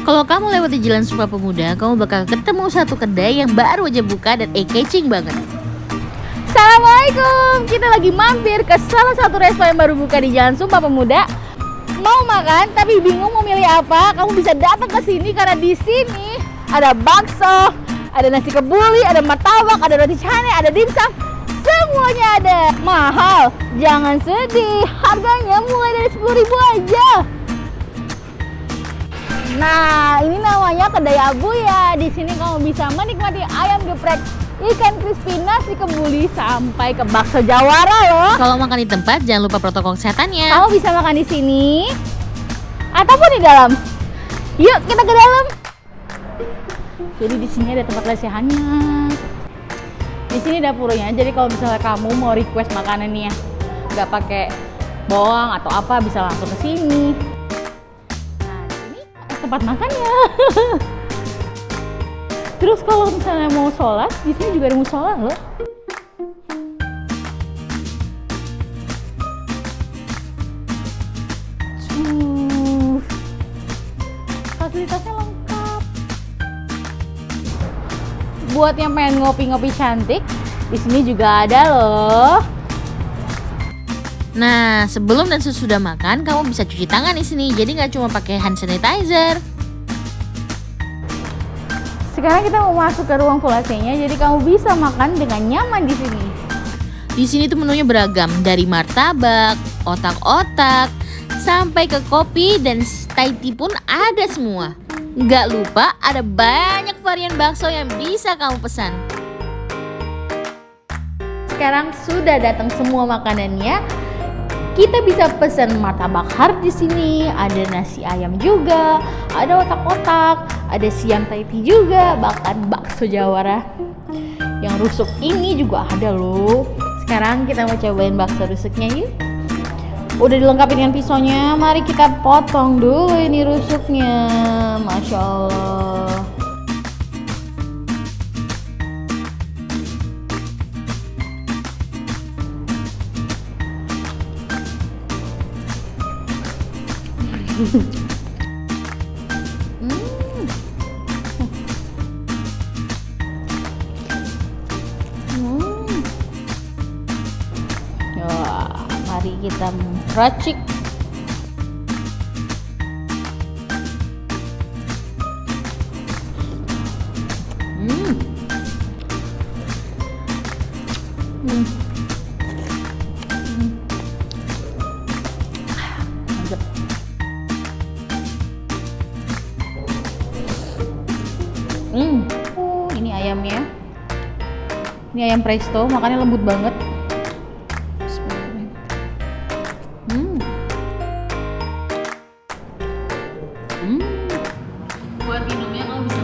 Kalau kamu lewat di Jalan Sumpah Pemuda, kamu bakal ketemu satu kedai yang baru aja buka dan eye-catching banget. Assalamualaikum, kita lagi mampir ke salah satu restoran yang baru buka di Jalan Sumpah Pemuda. Mau makan tapi bingung mau milih apa? Kamu bisa datang ke sini karena di sini ada bakso, ada nasi kebuli, ada martabak, ada roti canai, ada dimsum. Semuanya ada. Mahal, jangan sedih. Harganya mulai dari 10.000 aja. Nah, ini namanya kedai Abu ya. Di sini kamu bisa menikmati ayam geprek, ikan crispy, nasi kebuli, sampai ke bakso jawara loh. Kalau makan di tempat, jangan lupa protokol kesehatannya. Kamu bisa makan di sini ataupun di dalam. Yuk, kita ke dalam. Jadi di sini ada tempat lesehannya. Di sini dapurnya. Jadi kalau misalnya kamu mau request makanan nih ya, nggak pakai bawang atau apa, bisa langsung ke sini. Tempat makannya. Terus kalau misalnya mau sholat, di sini juga ada musola loh. Fasilitasnya lengkap. Buat yang pengen ngopi-ngopi cantik, di sini juga ada loh. Nah, sebelum dan sesudah makan, kamu bisa cuci tangan di sini. Jadi nggak cuma pakai hand sanitizer. Sekarang kita mau masuk ke ruang full AC-nya, jadi kamu bisa makan dengan nyaman di sini. Di sini tuh menunya beragam, dari martabak, otak-otak, sampai ke kopi dan Thai tea pun ada semua. Nggak lupa ada banyak varian bakso yang bisa kamu pesan. Sekarang sudah datang semua makanannya. Kita bisa pesan martabak har di sini, ada nasi ayam juga, ada otak-otak, ada siam Thai tea juga, bahkan bakso jawara. Yang rusuk ini juga ada loh. Sekarang kita mau cobain bakso rusuknya yuk. Udah dilengkapi dengan pisaunya, mari kita potong dulu ini rusuknya. Masya Allah. Wah, mari kita racik. Mantap. Ini ayamnya. Ini ayam presto, makannya lembut banget. Buat minumnya kamu bisa